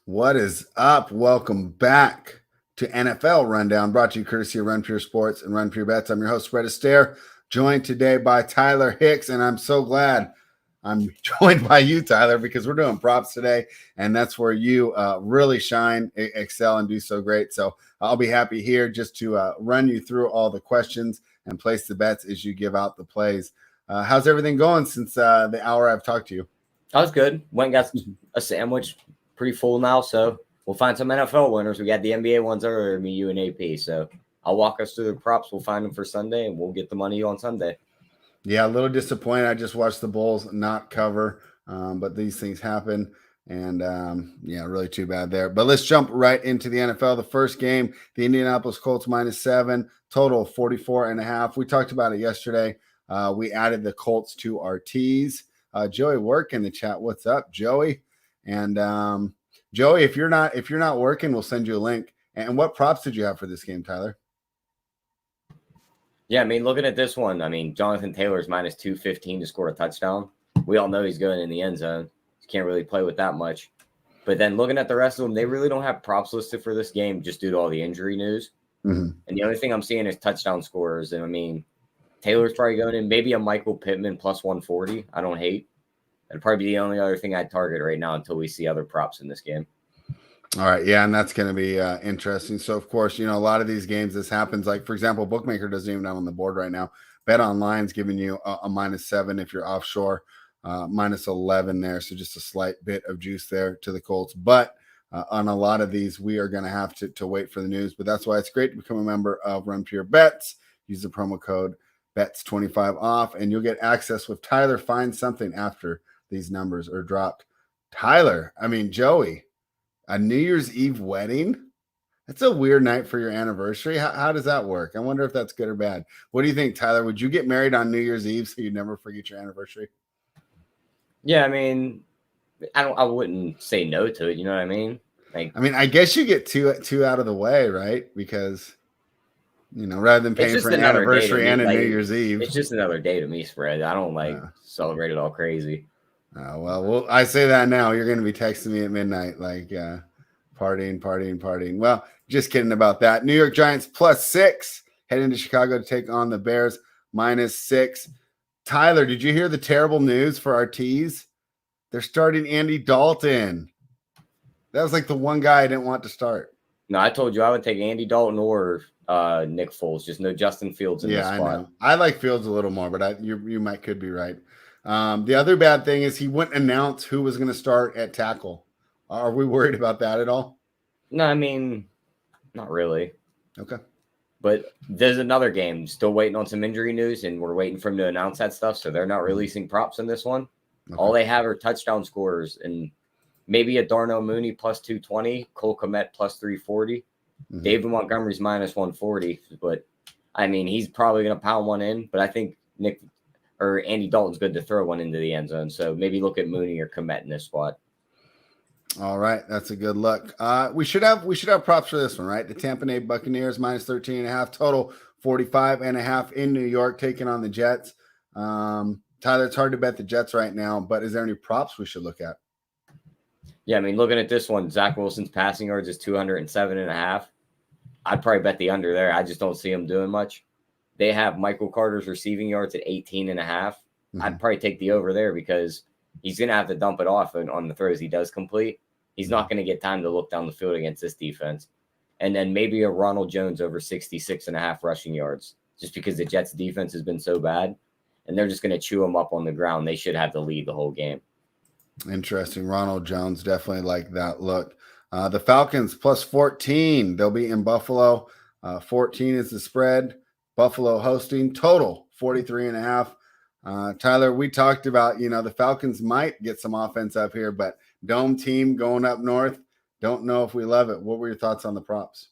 What is up? Welcome back to NFL Rundown, brought to you courtesy of Run Pure Sports and Run Pure Bets. I'm your host, Brett Astaire, joined today by Tyler Hicks, and I'm so glad I'm joined by you, Tyler, because we're doing props today, and that's where you really shine, excel, and do so great. So I'll be happy here just to run you through all the questions and place the bets as you give out the plays. How's everything going since the hour I've talked to you? That was good. Went and got a sandwich. Pretty full now, so we'll find some NFL winners. We got the NBA ones earlier, me, you, and AP. So I'll walk us through the props. We'll find them for Sunday, and we'll get the money on Sunday. Yeah, a little disappointed. I just watched the Bulls not cover, but these things happen. And yeah, really too bad there. But let's jump right into the NFL. The first game, the Indianapolis Colts -7, total 44.5. We talked about it yesterday. We added the Colts to our tees. Joey Work in the chat. What's up, Joey? And Joey, if you're not working, we'll send you a link. And what props did you have for this game, Tyler? Yeah, I mean, looking at this one, I mean, Jonathan Taylor's -215 to score a touchdown. We all know he's going in the end zone. You can't really play with that much. But then looking at the rest of them, they really don't have props listed for this game just due to all the injury news. Mm-hmm. And the only thing I'm seeing is touchdown scorers. And I mean, Taylor's probably going in, maybe a Michael Pittman +140. I don't hate. That'd probably be the only other thing I'd target right now until we see other props in this game. All right. Yeah. And that's going to be interesting. So, of course, a lot of these games, this happens. Like, for example, Bookmaker doesn't even have on the board right now. Bet Online's giving you a -7 if you're offshore, -11 there. So just a slight bit of juice there to the Colts. But on a lot of these, we are going to have to wait for the news. But that's why it's great to become a member of Run Pure Bets. Use the promo code BETS25 off, and you'll get access with Tyler. Find something after these numbers are dropped. Tyler, I mean, Joey, a New Year's Eve wedding? That's a weird night for your anniversary. How does that work? I wonder if that's good or bad. What do you think, Tyler? Would you get married on New Year's Eve so you never forget your anniversary? Yeah, I mean, I wouldn't say no to it. You know what I mean? Like, I mean, I guess you get two out of the way, right? Because rather than paying for an anniversary and a New Year's Eve. It's just another day to me, Spread. I don't celebrate it all crazy. Well, I say that now. You're going to be texting me at midnight, like partying. Well, just kidding about that. New York Giants +6, heading to Chicago to take on the Bears -6. Tyler, did you hear the terrible news for our tees? They're starting Andy Dalton. That was like the one guy I didn't want to start. No, I told you I would take Andy Dalton or Nick Foles. Just no Justin Fields in this spot. I know. I like Fields a little more, but you could be right. The other bad thing is he wouldn't announce who was going to start at tackle. Are we worried about that at all? No, I mean, not really. Okay. But there's another game still waiting on some injury news, and we're waiting for him to announce that stuff. So they're not releasing props in this one. Okay. All they have are touchdown scorers and maybe a Darnell Mooney +220, Cole Kmet +340. Mm-hmm. David Montgomery's -140, but I mean, he's probably going to pound one in. But I think Andy Dalton's good to throw one into the end zone. So maybe look at Mooney or Kmet in this spot. All right, that's a good look. We should have props for this one, right? The Tampa Bay Buccaneers -13.5, total 45.5 in New York, taking on the Jets. Tyler, it's hard to bet the Jets right now, but is there any props we should look at? Yeah, I mean, looking at this one, Zach Wilson's passing yards is 207.5. I'd probably bet the under there. I just don't see him doing much. They have Michael Carter's receiving yards at 18.5. Mm-hmm. I'd probably take the over there because he's going to have to dump it off on the throws he does complete. He's not going to get time to look down the field against this defense. And then maybe a Ronald Jones over 66.5 rushing yards, just because the Jets defense has been so bad, and they're just going to chew him up on the ground. They should have the lead the whole game. Interesting. Ronald Jones, definitely like that look. The Falcons +14. They'll be in Buffalo. 14 is the spread. Buffalo hosting, total 43.5. Tyler, we talked about, the Falcons might get some offense up here, but dome team going up north. Don't know if we love it. What were your thoughts on the props?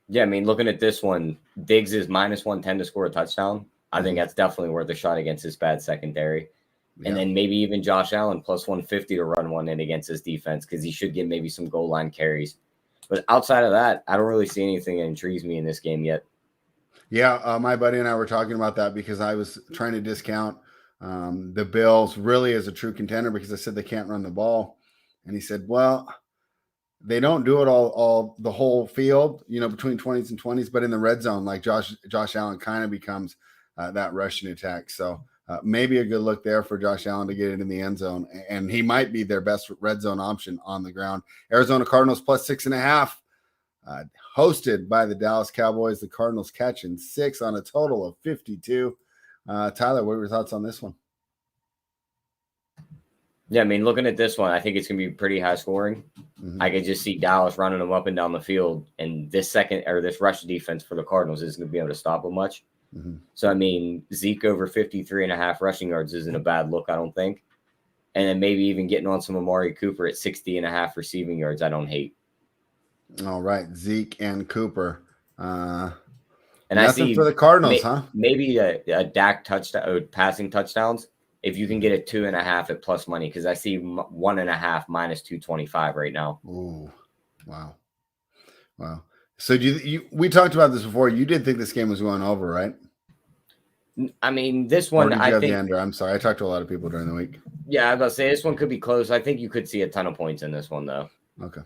Yeah, I mean, looking at this one, Diggs is -110 to score a touchdown. I think that's definitely worth a shot against this bad secondary. Yeah. And then maybe even Josh Allen +150 to run one in against his defense because he should get maybe some goal line carries. But outside of that, I don't really see anything that intrigues me in this game yet. Yeah, my buddy and I were talking about that because I was trying to discount the Bills really as a true contender because I said they can't run the ball. And he said, well, They don't do it all the whole field, between 20s and 20s, but in the red zone, like Josh Allen kind of becomes that rushing attack. So maybe a good look there for Josh Allen to get it in the end zone, and he might be their best red zone option on the ground. Arizona Cardinals plus 6.5, hosted by the Dallas Cowboys. The Cardinals catching 6 on a total of 52. Tyler, what are your thoughts on this one? Yeah, I mean, looking at this one, I think it's going to be pretty high scoring. Mm-hmm. I could just see Dallas running them up and down the field, and this rush defense for the Cardinals isn't going to be able to stop them much. Mm-hmm. So, I mean, Zeke over 53.5 rushing yards isn't a bad look, I don't think. And then maybe even getting on some Amari Cooper at 60.5 receiving yards, I don't hate. All right, Zeke and Cooper. And I see for the Cardinals, huh? Maybe a Dak touchdown, passing touchdowns. If you can get a 2.5 at plus money, because I see 1.5 minus 225 right now. Ooh, wow. So we talked about this before. You did think this game was going over, right? I mean, this one, I think. The under? I'm sorry, I talked to a lot of people during the week. Yeah, I was about to say this one could be close. I think you could see a ton of points in this one, though. Okay.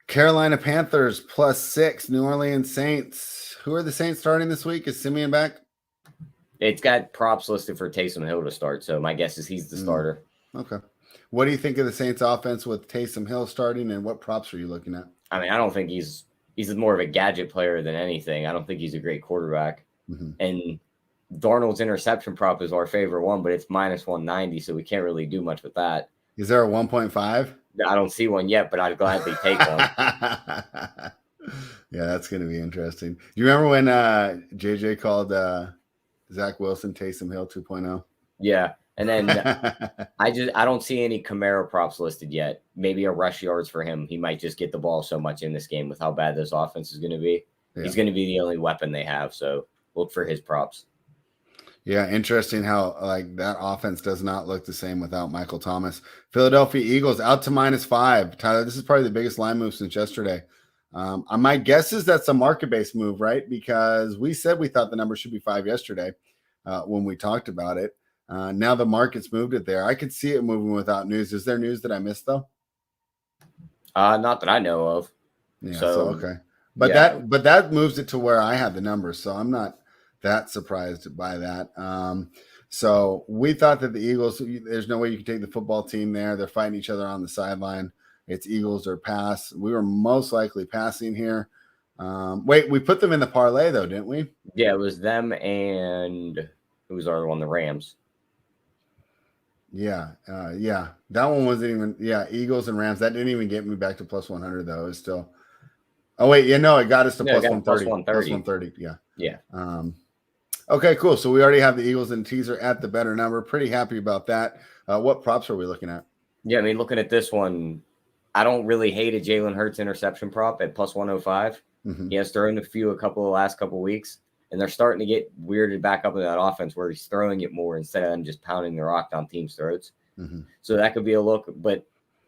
Carolina Panthers plus 6. New Orleans Saints. Who are the Saints starting this week? Is Simeon back? It's got props listed for Taysom Hill to start, so my guess is he's the starter. Okay. What do you think of the Saints offense with Taysom Hill starting, and what props are you looking at? I mean, I don't think he's more of a gadget player than anything. I don't think he's a great quarterback. Mm-hmm. And Darnold's interception prop is our favorite one, but it's minus 190, so we can't really do much with that. Is there a 1.5? I don't see one yet, but I'd gladly take one. Yeah, that's going to be interesting. Do you remember when JJ called Zach Wilson Taysom Hill 2.0? Yeah. And then I don't see any Camaro props listed yet. Maybe a rush yards for him. He might just get the ball so much in this game with how bad this offense is going to be. Yeah. He's going to be the only weapon they have. So look for his props. Yeah, interesting how that offense does not look the same without Michael Thomas. Philadelphia Eagles out to -5. Tyler, this is probably the biggest line move since yesterday. My guess is that's a market-based move, right? Because we said we thought the number should be 5 yesterday when we talked about it. Now the market's moved it there. I could see it moving without news. Is there news that I missed though? Not that I know of. Yeah. So okay, but yeah. that moves it to where I had the numbers, so I'm not that surprised by that. So we thought that the Eagles, there's no way you can take the football team there. They're fighting each other on the sideline. It's Eagles or pass. We were most likely passing here. Wait, we put them in the parlay though, didn't we? Yeah, it was them and who was our other one? The Rams. Yeah. That one wasn't even. Yeah, Eagles and Rams. That didn't even get me back to plus 100 though. It's still. Oh wait, it got us to plus 130. Plus 130. Yeah. Yeah. Okay, cool. So we already have the Eagles and teaser at the better number. Pretty happy about that. What props are we looking at? Yeah, I mean, looking at this one, I don't really hate a Jalen Hurts interception prop at plus 105. Mm-hmm. He has thrown the last couple weeks, and they're starting to get weirded back up in that offense where he's throwing it more instead of them just pounding the rock down teams' throats. Mm-hmm. So that could be a look. But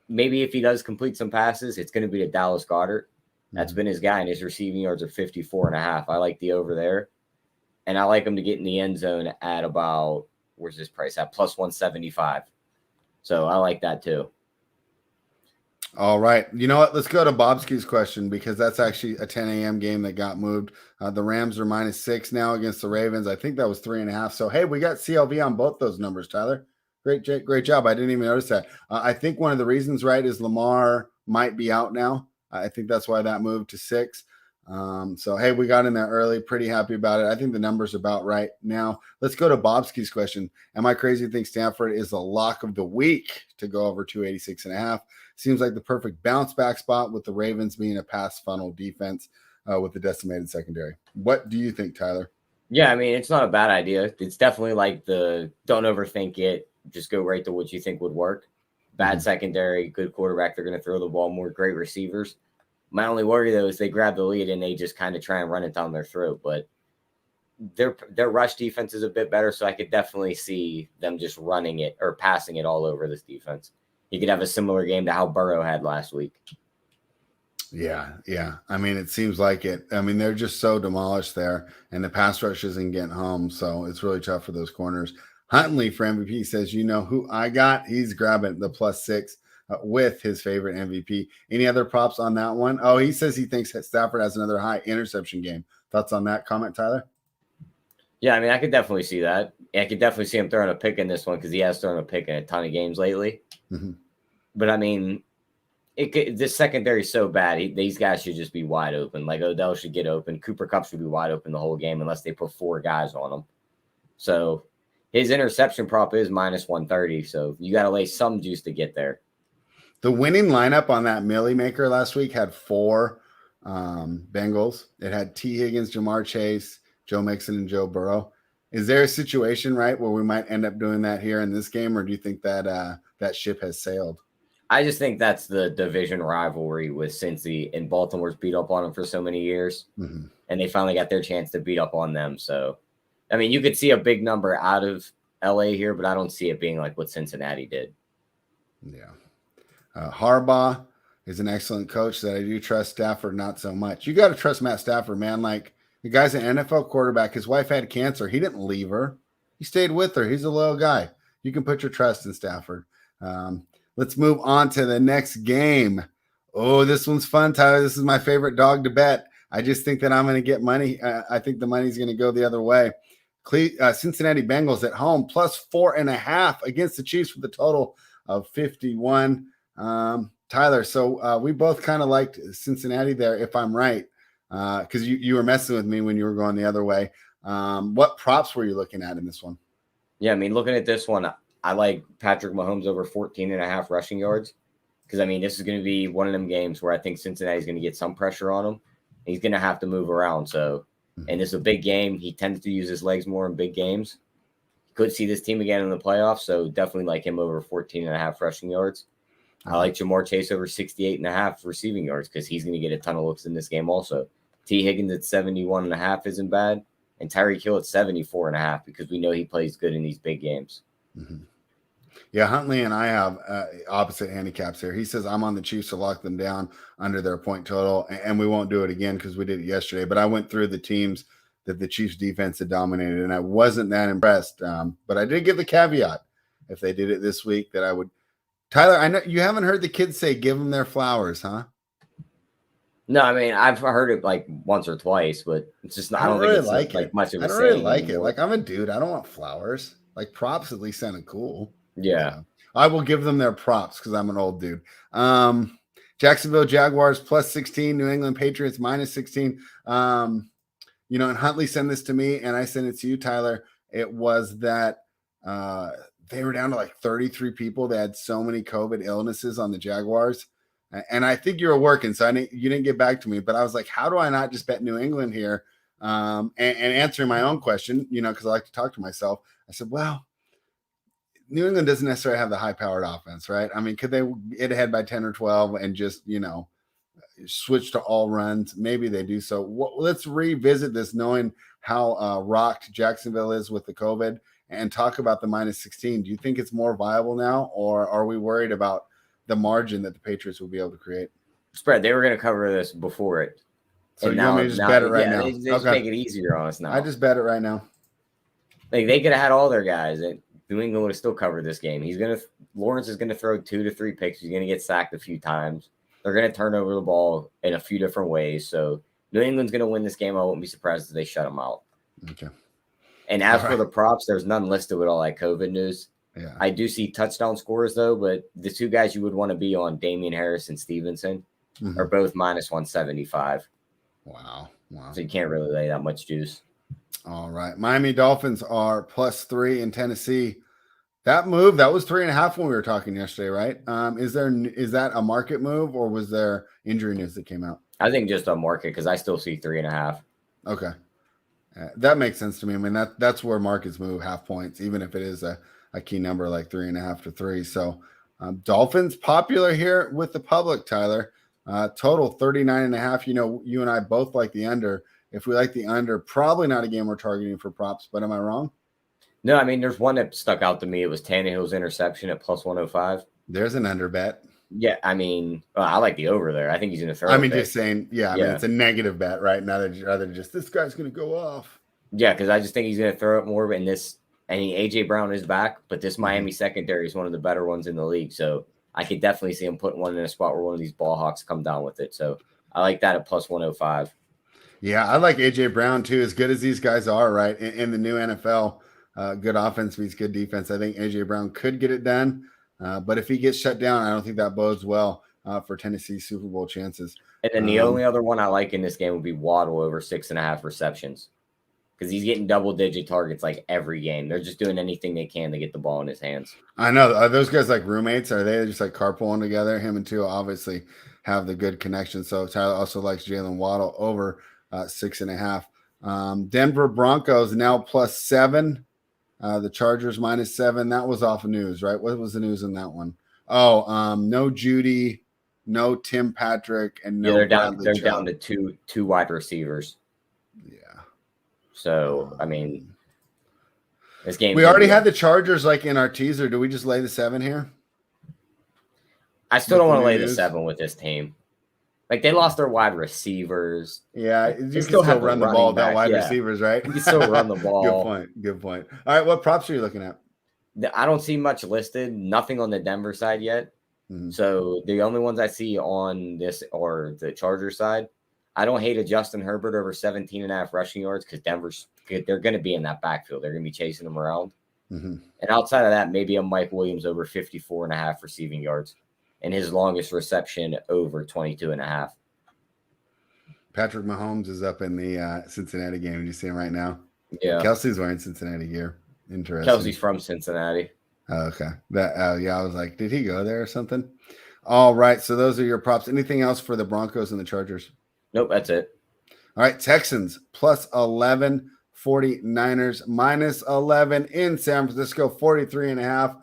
maybe if he does complete some passes, it's going to be to Dallas Goedert. That's been his guy, and his receiving yards are 54.5. I like the over there. And I like him to get in the end zone at about, where's his price at? Plus 175. So I like that too. All right. You know what? Let's go to Bobski's question because that's actually a 10 a.m. game that got moved. The Rams are -6 now against the Ravens. I think that was 3.5. So, hey, we got CLV on both those numbers, Tyler. Great job. I didn't even notice that. I think one of the reasons, right, is Lamar might be out now. I think that's why that moved to 6. So, hey, we got in there early. Pretty happy about it. I think the number's about right now. Let's go to Bobski's question. Am I crazy to think Stanford is the lock of the week to go over 286.5? Seems like the perfect bounce back spot with the Ravens being a pass funnel defense with the decimated secondary. What do you think, Tyler? Yeah, I mean, it's not a bad idea. It's definitely like the don't overthink it. Just go right to what you think would work. Bad secondary, good quarterback. They're going to throw the ball more, great receivers. My only worry, though, is they grab the lead and they just kind of try and run it down their throat. But their rush defense is a bit better, so I could definitely see them just running it or passing it all over this defense. You could have a similar game to how Burrow had last week. Yeah. I mean, it seems like it. I mean, they're just so demolished there, and the pass rush isn't getting home, so it's really tough for those corners. Huntley for MVP says, you know who I got? He's grabbing the +6. with his favorite MVP. Any other props on that one? Oh, he says he thinks Stafford has another high interception game. Thoughts on that comment, Tyler? Yeah, I mean, I could definitely see that. I could definitely see him throwing a pick in this one because he has thrown a pick in a ton of games lately. Mm-hmm. But I mean, this secondary is so bad. These guys should just be wide open. Like Odell should get open. Cooper Kupp should be wide open the whole game unless they put 4 guys on him. So his interception prop is minus 130. So you got to lay some juice to get there. The winning lineup on that Millie Maker last week had 4 Bengals. It had T. Higgins, Jamar Chase, Joe Mixon, and Joe Burrow. Is there a situation, right, where we might end up doing that here in this game, or do you think that that ship has sailed? I just think that's the division rivalry with Cincy, and Baltimore's beat up on them for so many years, and they finally got their chance to beat up on them. So, I mean, you could see a big number out of LA here, but I don't see it being like what Cincinnati did. Yeah. Harbaugh is an excellent coach that I do trust. Stafford, not so much. You got to trust Matt Stafford, man. Like, the guy's an NFL quarterback. His wife had cancer. He didn't leave her. He stayed with her. He's a loyal guy. You can put your trust in Stafford. Let's move on to the next game. Oh, this one's fun, Tyler. This is my favorite dog to bet. I just think that I'm going to get money. I think the money's going to go the other way. Cincinnati Bengals at home, plus 4.5 against the Chiefs with a total of 51. Tyler, so we both kind of liked Cincinnati there, if I'm right, because you were messing with me when you were going the other way. What props were you looking at in this one? Yeah, I mean, looking at this one, I like Patrick Mahomes over 14.5 rushing yards because, I mean, this is going to be one of them games where I think Cincinnati's going to get some pressure on him. He's going to have to move around. So, and this is a big game. He tends to use his legs more in big games. Could see this team again in the playoffs, so definitely like him over 14.5 rushing yards. I like Jamar Chase over 68.5 receiving yards because he's going to get a ton of looks in this game also. T. Higgins at 71.5 isn't bad, and Tyreek Hill at 74.5 because we know he plays good in these big games. Yeah, Huntley and I have opposite handicaps here. He says I'm on the Chiefs to lock them down under their point total, and we won't do it again because we did it yesterday. But I went through the teams that the Chiefs defense had dominated, and I wasn't that impressed. But I did give the caveat if they did it this week that I would. Tyler, I know you haven't heard the kids say give them their flowers, huh? No, I mean, I've heard it like once or twice, but it's just not. I don't really think it's like like it. much of a I don't really like anymore. it. Like, I'm a dude. I don't want flowers. Like, props at least sounded cool. Yeah. I will give them their props because I'm an old dude. Jacksonville Jaguars plus 16, New England Patriots minus 16. And Huntley sent this to me, and I sent it to you, Tyler. It was that they were down to like 33 people. They had so many COVID illnesses on the Jaguars. And I think you were working, so you didn't get back to me. But I was like, how do I not just bet New England here? And answering my own question, because I like to talk to myself. I said, well, New England doesn't necessarily have the high-powered offense, right? I mean, could they get ahead by 10 or 12 and just, switch to all runs? Maybe they do so. Let's revisit this knowing how rocked Jacksonville is with the COVID and talk about the minus 16. Do you think it's more viable now, or are we worried about the margin that the Patriots will be able to create? Spread. They were going to cover this before it. So you want me to just bet it right now? They just make it easier on us now. I just bet it right now. Like, they could have had all their guys, and New England would have still covered this game. Lawrence is going to throw 2 to 3 picks. He's going to get sacked a few times. They're going to turn over the ball in a few different ways. So New England's going to win this game. I won't be surprised if they shut them out. Okay. And as for the props, there's none listed with all that COVID news. Yeah. I do see touchdown scores, though, but the 2 guys you would want to be on, Damian Harris and Stevenson, are both minus 175. Wow. So you can't really lay that much juice. All right. Miami Dolphins are plus 3 in Tennessee. That was 3.5 when we were talking yesterday, right? Is that a market move, or was there injury news that came out? I think just a market, because I still see 3.5. Okay. That makes sense to me. I mean, that's where markets move half points, even if it is a key number like 3.5 to 3. So Dolphins popular here with the public, Tyler. Total 39.5. You and I both like the under. If we like the under, probably not a game we're targeting for props, but am I wrong? No, I mean, there's one that stuck out to me. It was Tannehill's interception at plus 105. There's an under bet. Yeah, I mean, I like the over there. I think he's going to throw. I mean, just saying, I mean, it's a negative bet, right? Rather than just this guy's going to go off. Yeah, because I just think he's going to throw it more. And AJ Brown is back, but this Miami secondary is one of the better ones in the league. So I could definitely see him putting one in a spot where one of these ball hawks come down with it. So I like that at plus 105. Yeah, I like AJ Brown too. As good as these guys are, right, in the new NFL, good offense beats good defense. I think AJ Brown could get it done, but if he gets shut down, I don't think that bodes well for Tennessee's Super Bowl chances. And then the only other one I like in this game would be Waddle over 6.5 receptions, because he's getting double-digit targets like every game. They're just doing anything they can to get the ball in his hands. I know. Are those guys like roommates? Are they just like carpooling together? Him and Tua obviously have the good connection. So Tyler also likes Jalen Waddle over 6.5. Denver Broncos now +7. The Chargers -7. That was off of news, right? What was the news in that one? Oh, no Judy, no Tim Patrick, and no they're Bradley down Chubb. to two wide receivers. Yeah. So I mean, this game. We already had the Chargers like in our teaser. Do we just lay the 7 here? I still don't want to lay the 7 with this team. Like, they lost their wide receivers. Yeah, you can still run the ball without wide receivers, right? You can still run the ball. Good point. All right, what props are you looking at? I don't see much listed. Nothing on the Denver side yet. Mm-hmm. So the only ones I see on this are the Chargers side. I don't hate a Justin Herbert over 17.5 rushing yards, because they're going to be in that backfield. They're going to be chasing him around. Mm-hmm. And outside of that, maybe a Mike Williams over 54.5 receiving yards, and his longest reception over 22.5. Patrick Mahomes is up in the Cincinnati game. You see him right now? Yeah. Kelsey's wearing Cincinnati gear. Interesting. Kelsey's from Cincinnati. Oh, okay. I was like, did he go there or something? All right. So those are your props. Anything else for the Broncos and the Chargers? Nope, that's it. All right. Texans +11. 49ers -11 in San Francisco, 43.5.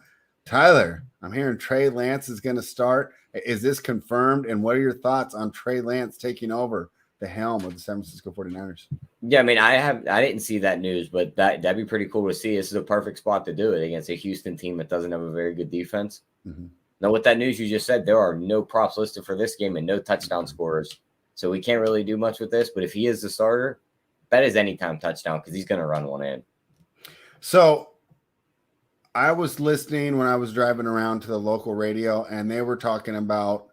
Tyler, I'm hearing Trey Lance is going to start. Is this confirmed? And what are your thoughts on Trey Lance taking over the helm of the San Francisco 49ers? Yeah, I mean, I didn't see that news, but that'd be pretty cool to see. This is a perfect spot to do it against a Houston team that doesn't have a very good defense. Mm-hmm. Now, with that news you just said, there are no props listed for this game and no touchdown scorers. So we can't really do much with this. But if he is the starter, bet his anytime touchdown, because he's going to run one in. So I was listening when I was driving around to the local radio, and they were talking about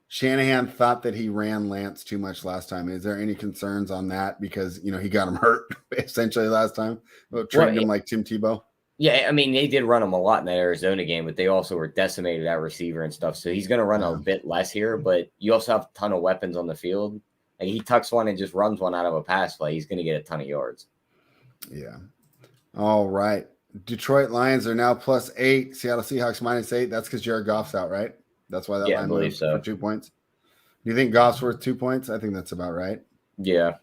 Shanahan thought that he ran Lance too much last time. Is there any concerns on that? Because, he got him hurt essentially last time. Treated him like Tim Tebow. Yeah, I mean, they did run him a lot in that Arizona game, but they also were decimated at receiver and stuff. So he's going to run a bit less here, but you also have a ton of weapons on the field. Like, he tucks one and just runs one out of a pass play, he's going to get a ton of yards. Yeah. All right. Detroit Lions are now +8. Seattle Seahawks -8. That's because Jared Goff's out, right? That's why that line moved for 2 points. Do you think Goff's worth 2 points? I think that's about right. Yeah.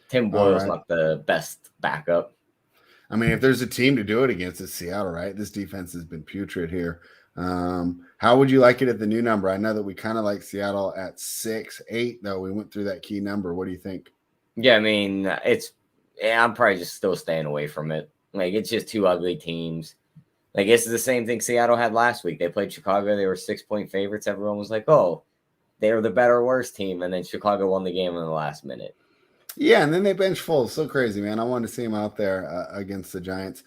Tim Boyle's not the best backup. I mean, if there's a team to do it against, it's Seattle, right? This defense has been putrid here. How would you like it at the new number? I know that we kind of like Seattle at 6-8, though. We went through that key number. What do you think? Yeah, I mean, I'm probably just still staying away from it. Like, it's just two ugly teams. Like, this is the same thing Seattle had last week. They played Chicago. They were 6-point favorites. Everyone was like, oh, they were the better or worse team. And then Chicago won the game in the last minute. Yeah, and then they bench full. So crazy, man. I wanted to see him out there against the Giants.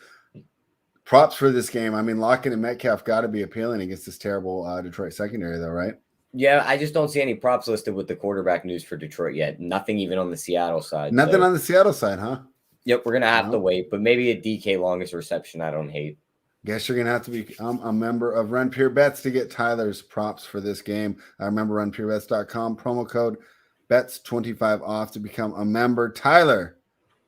Props for this game. I mean, Lockett and Metcalf got to be appealing against this terrible Detroit secondary, though, right? Yeah, I just don't see any props listed with the quarterback news for Detroit yet. Nothing even on the Seattle side. Nothing on the Seattle side, huh? Yep, we're going to have to wait. But maybe a DK longest reception I don't hate. Guess you're going to have to be a member of Run Pure Bets to get Tyler's props for this game. I remember runpurebets.com, promo code BETS25 off to become a member. Tyler,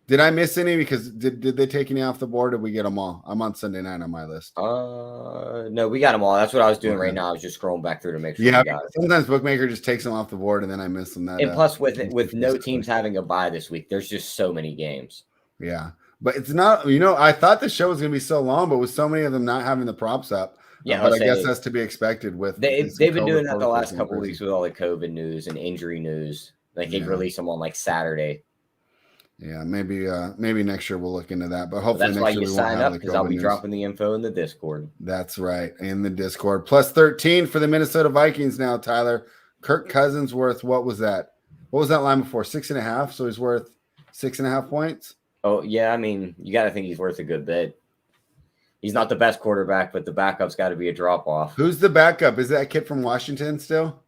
did I miss any? Because did they take any off the board? Or did we get them all? I'm on Sunday night on my list. No, we got them all. That's what I was doing right now. I was just scrolling back through to make sure we got it. Sometimes Bookmaker just takes them off the board and then I miss them. And plus with no teams having a bye this week, there's just so many games. Yeah. But it's not, I thought the show was going to be so long, but with so many of them not having the props up. Yeah, but I guess that's to be expected with. They've been doing that the last couple of weeks with all the COVID news and injury news. Like they release them on like Saturday. Yeah, maybe next year we'll look into that. But hopefully that's next why year you we sign won't up, have because I'll be dropping the info in the Discord. That's right, in the Discord. +13 for the Minnesota Vikings now, Tyler. Kirk Cousins worth, what was that? What was that line before? 6.5. So he's worth 6.5 points. Oh yeah, I mean you got to think he's worth a good bit. He's not the best quarterback, but the backup's got to be a drop off. Who's the backup? Is that kid from Washington still?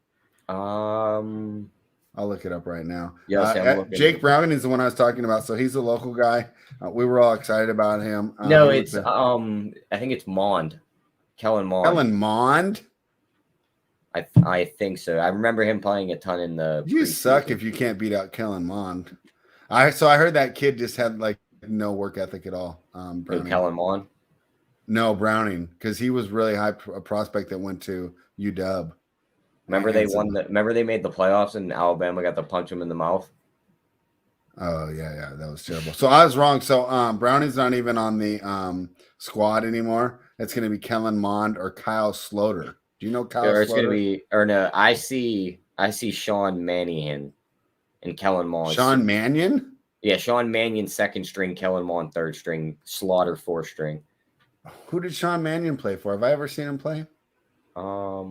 Um, I'll look it up right now. Yes, I'm looking. Jake Brown is the one I was talking about. So he's a local guy. We were all excited about him. No, it's I think it's Mond, Kellen Mond. Kellen Mond. I think so. I remember him playing a ton in the. You suck if you can't beat out Kellen Mond. I heard that kid just had like no work ethic at all. Kellen Mond. No, Browning, because he was really high a prospect that went to UW. Remember remember they made the playoffs and Alabama got to punch him in the mouth. Oh yeah, that was terrible. So I was wrong. So Browning's not even on the squad anymore. It's going to be Kellen Mond or Kyle Sloter. Do you know Kyle Sloter? It's going to be, or no, I see Sean Mannion and Kellen Mond. Sean Mannion? Yeah, Sean Mannion second string, Kellen Mond third string, Slaughter fourth string. Who did Sean Mannion play for? Have I ever seen him play? Let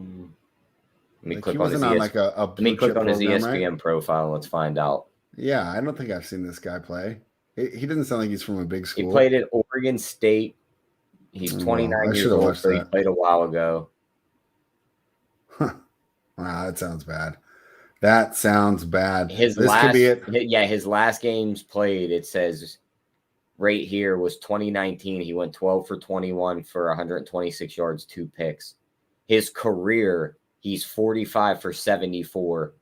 me like click he on wasn't his on like a let me click on his ESPN right? profile and let's find out. Yeah, I don't think I've seen this guy play. He doesn't sound like he's from a big school. He played at Oregon State. He's 29 years old, so he played a while ago. Huh. Wow, that sounds bad. That sounds bad. His last games played, it says right here, was 2019. He went 12 for 21 for 126 yards, 2 picks. His career, he's 45 for 74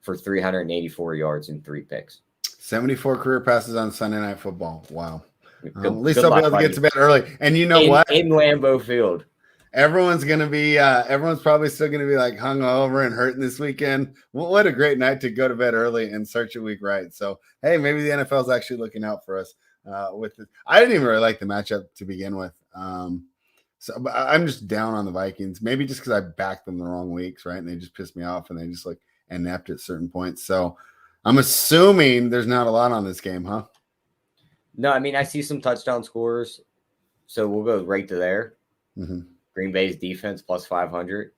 for 384 yards and 3 picks. 74 career passes on Sunday Night Football. Wow. Good, at least I'll be able to get to bed early. And you know what? In Lambeau Field. Everyone's probably still going to be like hungover and hurting this weekend. Well, what a great night to go to bed early and start your week right. So, hey, maybe the NFL is actually looking out for us with this. I didn't even really like the matchup to begin with. So I'm just down on the Vikings, maybe just because I backed them the wrong weeks, right? And they just pissed me off and they just like inept at certain points. So I'm assuming there's not a lot on this game, huh? No, I mean, I see some touchdown scores. So we'll go right to there. Mm-hmm. Green Bay's defense plus 500.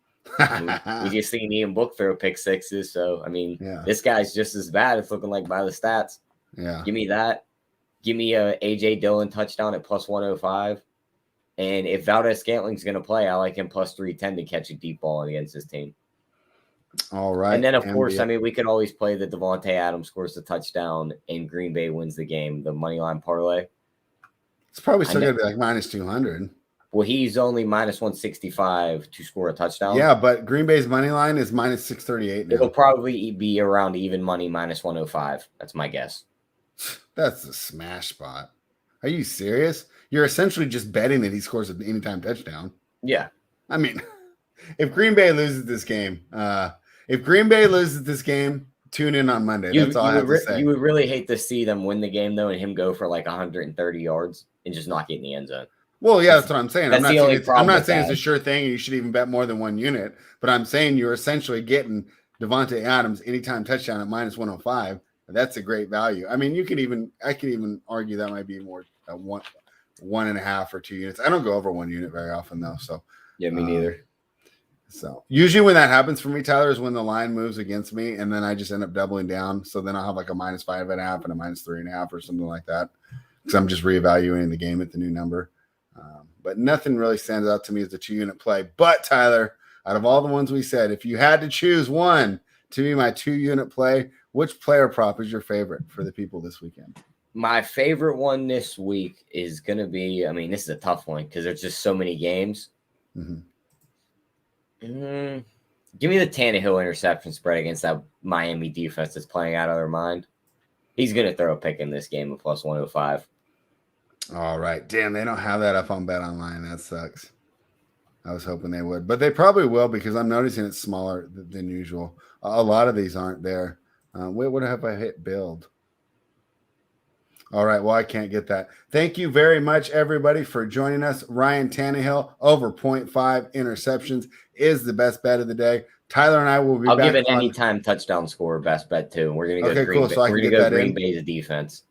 We just seen Ian Book throw pick sixes. So, I mean, This guy's just as bad. It's looking like by the stats. Yeah. Give me that. Give me a A.J. Dillon touchdown at plus 105. And if Valdez Scantling's going to play, I like him plus 310 to catch a deep ball against his team. All right. And then, of course, I mean, we could always play the Devontae Adams scores the touchdown and Green Bay wins the game, the money line parlay. It's probably still going to be like minus 200. Well, he's only minus 165 to score a touchdown. Yeah, but Green Bay's money line is minus 638 now. It'll probably be around even money, minus 105. That's my guess. That's a smash spot. Are you serious? You're essentially just betting that he scores an anytime touchdown. Yeah. I mean, if Green Bay loses this game, tune in on Monday. That's all I have to say. You would really hate to see them win the game, though, and him go for like 130 yards and just not get in the end zone. Well, yeah, that's what I'm saying. I'm not saying it's a sure thing and you should even bet more than one unit, but I'm saying you're essentially getting Devontae Adams anytime touchdown at minus 105. That's a great value. I mean, I could even argue that might be more one and a half or 2 units. I don't go over 1 unit very often though. So yeah, me neither. So usually when that happens for me, Tyler, is when the line moves against me and then I just end up doubling down. So then I'll have like a minus 5.5 and a minus 3.5 or something like that. Because I'm just reevaluating the game at the new number. But nothing really stands out to me as a 2-unit play. But Tyler, out of all the ones we said, if you had to choose one to be my 2-unit play, which player prop is your favorite for the people this weekend? My favorite one this week is going to be, I mean, this is a tough one because there's just so many games. Mm-hmm. Give me the Tannehill interception spread against that Miami defense that's playing out of their mind. He's going to throw a pick in this game at plus 105. All right. Damn, they don't have that up on Bet Online. That sucks. I was hoping they would. But they probably will because I'm noticing it's smaller than usual. A lot of these aren't there. Wait, what have I hit build? All right. Well, I can't get that. Thank you very much, everybody, for joining us. Ryan Tannehill, over 0.5 interceptions, is the best bet of the day. Tyler and I will be back. I'll give it anytime touchdown score best bet, too. We're going to go Green Bay. So we're going to go Green Bay's defense.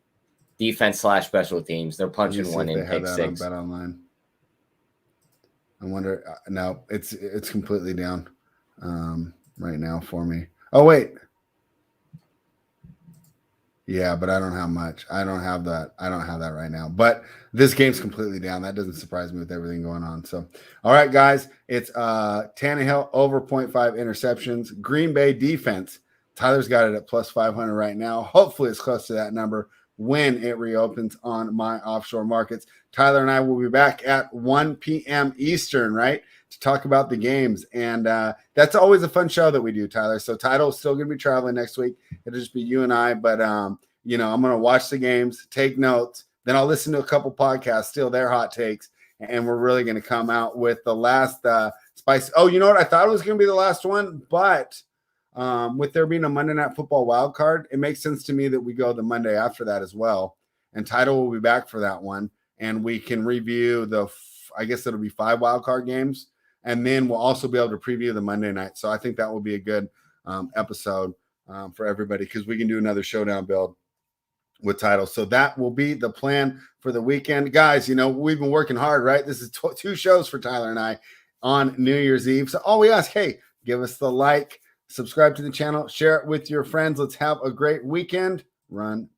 Defense/special teams. They're punching one in pick six. Bet Online. I wonder. No, it's completely down right now for me. Oh wait. Yeah, but I don't have much. I don't have that. I don't have that right now. But this game's completely down. That doesn't surprise me with everything going on. So, all right, guys, it's Tannehill over 0.5 interceptions. Green Bay defense. Tyler's got it at plus 500 right now. Hopefully, it's close to that number when it reopens on my offshore markets. Tyler and I will be back at 1 p.m. Eastern, right, to talk about the games. And that's always a fun show that we do, Tyler. So Title's still going to be traveling next week. It'll just be you and I. But, I'm going to watch the games, take notes. Then I'll listen to a couple podcasts, steal their hot takes. And we're really going to come out with the last spice. Oh, you know what? I thought it was going to be the last one. But with there being a Monday Night Football wild card, it makes sense to me that we go the Monday after that as well. And Title will be back for that one. And we can review I guess it'll be 5 wild card games. And then we'll also be able to preview the Monday night. So I think that will be a good episode for everybody because we can do another showdown build with Title. So that will be the plan for the weekend. Guys, we've been working hard, right? This is 2 shows for Tyler and I on New Year's Eve. So all we ask, hey, give us the like, subscribe to the channel, share it with your friends. Let's have a great weekend. Run